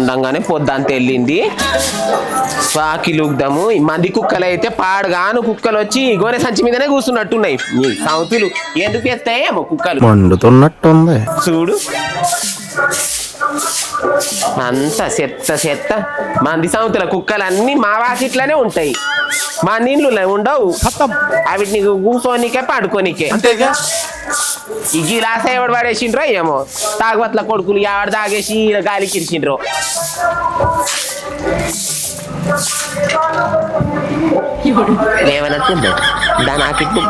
ఉండంగానే పొద్దంత వెళ్ళింది. వాకిలుగ్దాము మంది కుక్కలు అయితే పాడుగాను కుక్కలు వచ్చి గోనె సంచి మీదనే కూర్చున్నట్టున్నాయి. ఈ సౌతులు ఎందుకు ఎత్తాయేమో కుక్కలు మండుతున్నట్టుంది చూడు. అంత చెత్త మంది సౌతుల కుక్కలన్నీ మా వాకిట్లోనే ఉంటాయి, మా నీళ్ళు ఉండవు. అవి నీకు కూర్చోనికే పడుకోనికే అంతేగా. ఈ గిలాస ఎవడు పడేసిండ్రో ఏమో, తాగుబట్ల కొడుకులు ఎవడు తాగేసి గాలి కిరిసిండ్రో. లేవనట్టుందో దాని ఆకిట్లు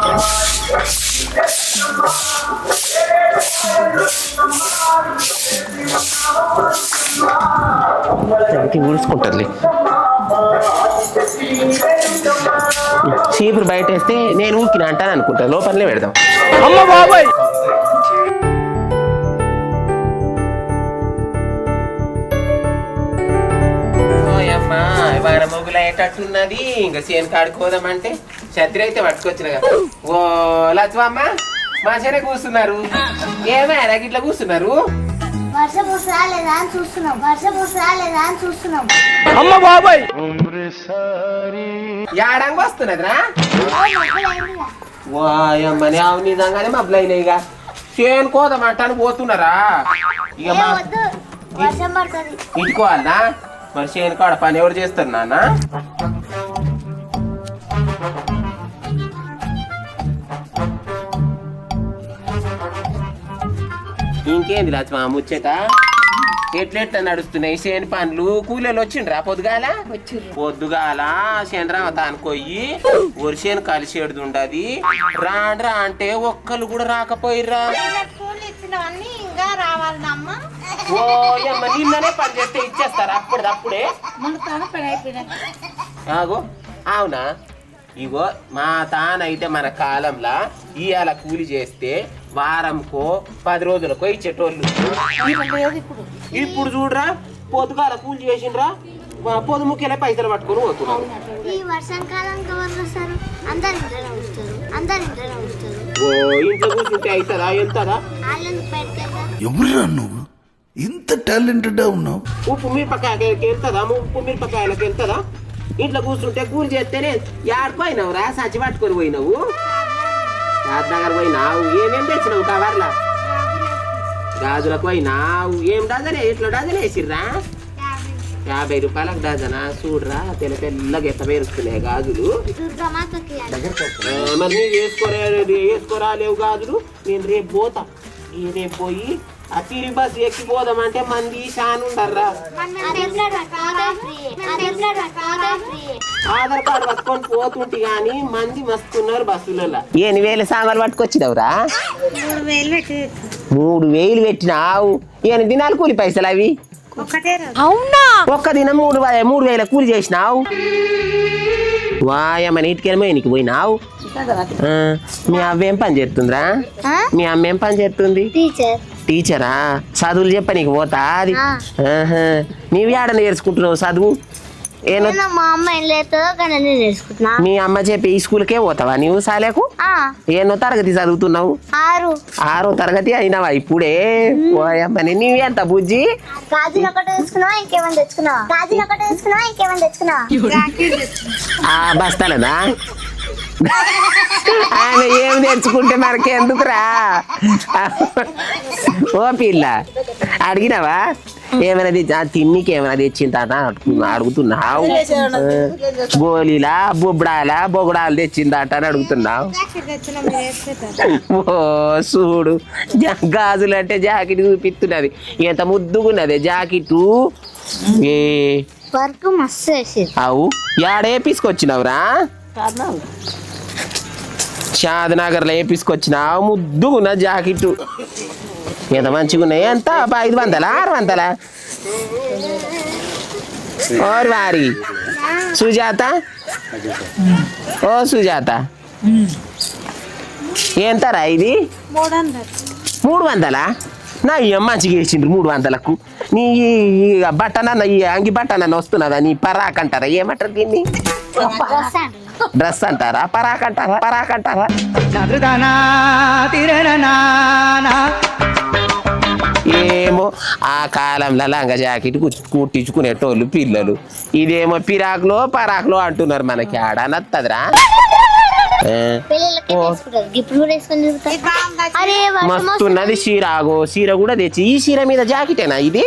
ఊడ్చుకుంటుంది. చీపురు బయట వేస్తే నేను ఊకిన అంటాను అనుకుంటా, లోపలనే పెడదాం. అమ్మ బాబాయ్ వాన మొగులు అయ్యేటట్టున్నది. ఇంకా చేను కాడుకోదామంటే ఛత్రి అయితే పట్టుకొచ్చిన కదా. ఓ లచ్చమ్మ మంచిగానే కూర్చున్నారు, ఏమైనా ఇట్లా కూర్చున్నారు? అమ్మ బాబాయ్ యాడంగా వస్తున్నదిరా. వాయమ్మని అవు నిజంగానే మబ్బులైనాయి. ఇక చేను కోదామంటాను పోతున్నారా? ఇక ఇటుకోవాలనా మరి? చేను కాడ పని ఎవరు చేస్తారు నాన్న? ఇంకేంది లక్ష్మ ముచ్చట? ఎట్లెట్లా నడుస్తున్నాయి చేను పనులు? కూలీలు వచ్చిండ్రా పొద్దుగాల? పొద్దుగాల శనరావత అనుకోయి వరిసేను కలిసేడుది ఉండది. రాండ్రా అంటే ఒక్కరు కూడా రాకపోయిర్రా. ఓ అమ్మ నిన్ననే పని చేస్తే ఇచ్చేస్తారా అప్పుడే? ఆగో అవునా? ఇగో మా తానైతే మన కాలంలో ఇవాళ కూలి చేస్తే వారంకో 10 రోజులకో ఇచ్చేటోళ్ళు. ఇప్పుడు చూడరా పొద్దుగాల కూలి చేసిండ్రా పొద్దుముఖ్యలే పైసలు పట్టుకొని పోతున్నారు. ఓ ఇంట్లో కూర్చుంటే అవుతుందా? వెళ్తారా? ఎవరురా నువ్వు ఇంత టాలెంటెడ్ ఉన్నావు? ఉప్పు మిరపకాయలకి వెళ్తుందా? ఉప్పు మిరపకాయలకి వెళ్తుందా? ఇంట్లో కూర్చుంటే కూలి చేస్తేనే ఏడిపోయినావు రా, సచ్చి పట్టుకొని పోయినావు. దగ్గర పోయినావు ఏమేం తెచ్చినావు కవర్లా? గాజులకు పోయినావు. ఏం డజన్? ఇట్లా డజన్ వేసిర్రా? 50 రూపాయలకు డజనా? చూడరా తెల్లగా ఎత్త పేరుస్తున్నాయి గాజులు. మరి నీకు వేసుకోరా లేవు గాజులు? నేను రేపు పోతా. రేపు పోయి ఆ తిరిగి బస్సు ఎక్కిపోదామంటే మంది షాన్ ఉండర్రా. ఆధార్ కార్డు పట్టుకొని పోతుంటే గాని మంది మస్తున్నారు బస్సులలో. 8,000 సామాన్లు పట్టుకొచ్చినవురా? 3,000 పెట్టినావు. 8 దినాలు కూలి పైసలు అవి? అవునా? ఒక్క దినం 3,000 కూలి చేసినావు. వాయమ్మని ఇటుకెళ్ళి నీకు పోయినావు. మీ అవ్వేం పని చేస్తుందిరా? మీ అమ్మ ఏం పని చేస్తుంది? టీచరా? చదువులు చెప్ప నీకు పోతా అది? నీవు ఏడ నేర్చుకుంటున్నావు చదువు? మీ అమ్మ చెప్పి ఈ స్కూల్కే పోతావా నీవు? సాలేకు ఎన్నో తరగతి చదువుతున్నావు? 6వ తరగతి అయినావా ఇప్పుడే? ఓయమ్మని నీవు ఎంత బుజ్జి? బస్తాలదా? ఆయన ఏమి తెచ్చుకుంటే మనకి ఎందుకురా? ఓ పిల్ల అడిగినావా ఏమైనా తిన్నికి ఏమైనా తెచ్చిందా అడుగుతున్నావు? గోళీలా బొబ్బడాలా బొగడాలు తెచ్చిందట అని అడుగుతున్నావు. ఓ చూడు గాజులు అంటే జాకెట్ చూపిస్తున్నది, ఎంత ముద్దుగున్నది జాకెట్. అవు యాడ వేపించుకొచ్చినావురా? షాద్నగర్లో వేపించుకొచ్చినావు. ముద్దుగున్న జాకెట్ ఎంత మంచిగా ఉన్నాయి. ఎంత 500 600? ఓర్ వారి సుజాత, ఓ సుజాత ఎంతరా ఇది? 300? నా మంచిగా వేసిండ్రు 300కు. నీ బట్టనన్న ఈ అంగి బట్టనన్న వస్తున్నదా? నీ పరాక్ అంటారా? ఏమంటారు దీన్ని? డ్రెస్ అంటారా? పరాక్ అంటారా? ఏమో ఆ కాలంలో లంగా జాకెట్ కుట్టించుకునేటోళ్ళు పిల్లలు, ఇదేమో పిరాకులో పరాకులో అంటున్నారు. మనకి ఆడ నత్తదిరా. మస్తున్నది చీర. ఆగో చీర కూడా తెచ్చి, ఈ చీర మీద జాకెటేనా ఇది?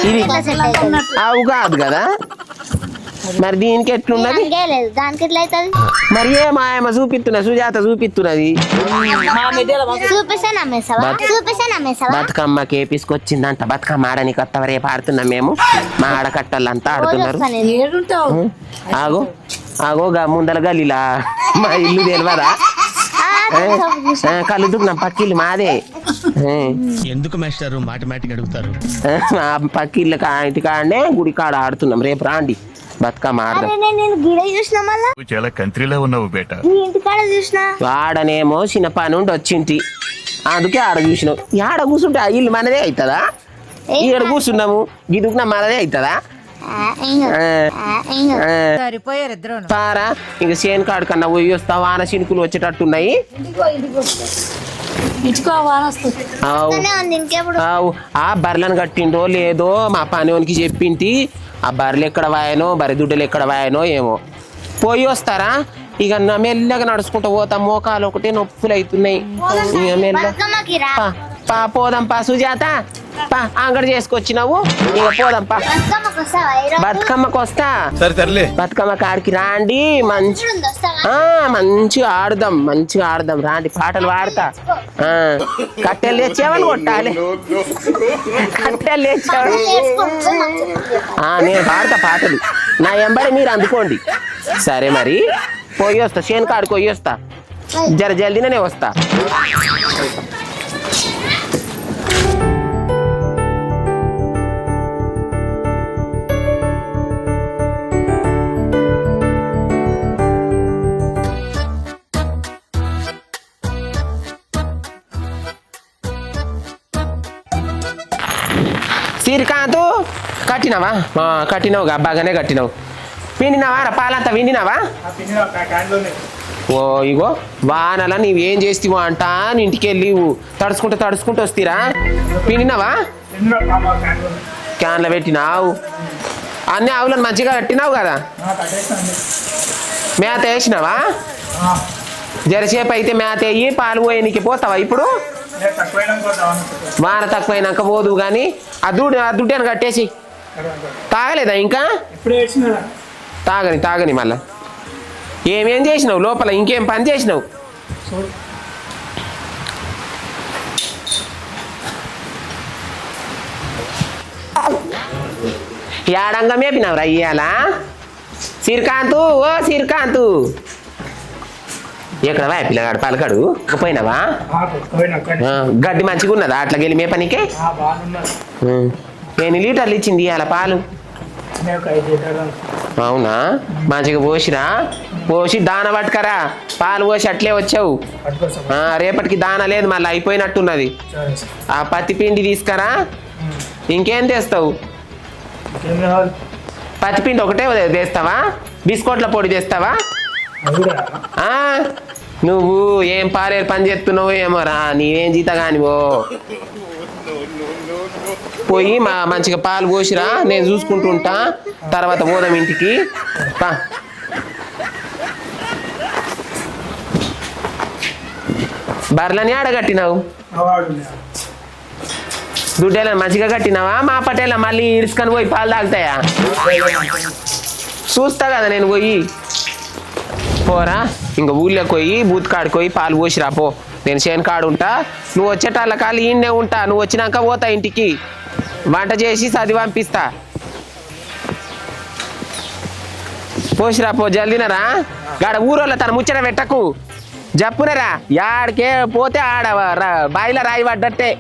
ఇది అవు కాదు కదా, మరి దీనికి ఎట్లున్నది? మరి ఏ మాయమ్మ చూపిస్తున్నా, సుజాత చూపిస్తున్నది. బతుకమ్మకి ఏపిసుకొచ్చిందంట. బతుకమ్మ ఆడనికి కొత్త రేపు ఆడుతున్నాం మేము. మా ఆడకట్టలంతా ఆడుతున్నారు. ఆగో ఆగో ముందల గల్లీలా మా ఇల్లు తెలియదా? కళ్ళు దుఃఖం పక్కిల్లు మాదే. ఎందుకు మాస్టర్ మాటమాటిక్ అడుగుతారు? పక్కిళ్ళ ఇంటి కాడనే గుడి కాడ ఆడుతున్నాం. రేపు రాండి బతుకమ్మ ఆడదాం. చాలా కంట్రీలో ఉన్నావు బేట. ఆడనేమో చిన్న పని ఉండి వచ్చింటి, అందుకే ఆడ చూసినావు. ఆడ కూర్చుంటే ఆ ఇల్లు మనదే అవుతుందా? ఈడ కూర్చున్నాము గిదుకున్నా మనదే అవుతుందా? పారా ఇంక చేను కాడు కన్నా పోయి వస్తా. వాన చినుకులు వచ్చేటట్టున్నాయి. ఆ బర్రెలను కట్టిండో లేదో మా పనివానికి చెప్పింటి. ఆ బర్రెలు ఎక్కడ వాయనో, బర్రె దుడ్డలు ఎక్కడ వాయనో ఏమో. పోయి వస్తారా? ఇక మెల్లగా నడుచుకుంటూ పోతాం. మోకాలు ఒకటే నొప్పులు అవుతున్నాయి. ఇక మెల్లగా పోదాం పా సుజాత. పా అంగడి చేసుకొచ్చినావు, ఇక పోదాం పా. బతుకమ్మకు వస్తా. బతుకమ్మ కాడికి రాండి. మంచిగా ఆడదాం, మంచిగా ఆడదాం. రాండి, పాటలు పాడతా. కట్టెలు తెచ్చేవని కొట్టాలి. కట్టెలు తెచ్చేవాడు నేను పాడతా పాటలు. నా ఎంబడి మీరు అందుకోండి. సరే మరి పోయి వస్తా, చేను కాడికి పోయి వస్తా. జల్దీనే వస్తా. శ్రీకాంత్ కట్టినావా? కట్టినావుగా, బాగానే కట్టినావు. పిండినావా? పాలంతా విండినావా? ఓ ఇగో వానలా నీవేం చేస్తావో అంట. ఇంటికి వెళ్ళి తడుచుకుంటూ వస్తీరా? పిండినావా? క్యాన్లో పెట్టినావు. అన్ని ఆవులను మంచిగా కట్టినావు కదా? మేత వేసినావా? జరసేపు అయితే మేత వేయి, పాలు పోయనికి పోతావా ఇప్పుడు? వాన తక్కువైనాక పోదు కానీ ఆ దుడ్డని కట్టేసి. తాగలేదా ఇంకా? తాగని మళ్ళా. ఏమేం చేసినావు లోపల? ఇంకేం పని చేసినావు? ఏడంగా మేపినావురా ఇయ్యాల? శ్రీకాంతు, ఓ శ్రీకాంతు, ఎక్కడ వా పిల్లగాడు పలకడు? పోయినావా? గడ్డి మంచిగా ఉన్నదా అట్లా వెళ్ళి మేపనికే? ఎన్ని లీటర్లు ఇచ్చింది ఇవాళ పాలు? అవునా? మంచిగా పోసిరా? పోసి దాన పట్టుకరా. పాలు పోసి అట్లే వచ్చావు. రేపటికి దాన లేదు మళ్ళీ, అయిపోయినట్టున్నది. ఆ పత్తి పిండి తీసుకురా. ఇంకేం తెస్తావు? పత్తి పిండి ఒకటే తెస్తావా? బిస్కెట్ల పొడి తెస్తావా? నువ్వు ఏం పాలేరు పని చేస్తున్నావు ఏమోరా, నీవేం జీత కానివో. పోయి మంచిగా పాలు పోసిరా, నేను చూసుకుంటుంటా. తర్వాత పోదాం ఇంటికి. బర్లని ఆడగట్టినావు? దుడ్డేలా మంచిగా కట్టినావా? మా పటేలా మళ్ళీ ఇడుచుకొని పోయి పాలు తాగుతాయా? చూస్తా కదా నేను పోయి. పోరా ఇంకా ఊళ్ళోకి పోయి బూత్ కాడికి పోయి పాలు పోసిరా పో. నేను చేను కాడు ఉంటా, నువ్వు వచ్చేటాళ్ళ కాళ్ళు ఈయనే ఉంటా. నువ్వు వచ్చినాక పోతా ఇంటికి, వంట చేసి చదివి పంపిస్తా. పోసిరా పో, జల్దినరా. గాడ ఊరోళ్ళ తన ముచ్చట పెట్టకు, జప్పునరా. యాడికే పోతే ఆడ బాయిలో రాయి పడ్డట్టే.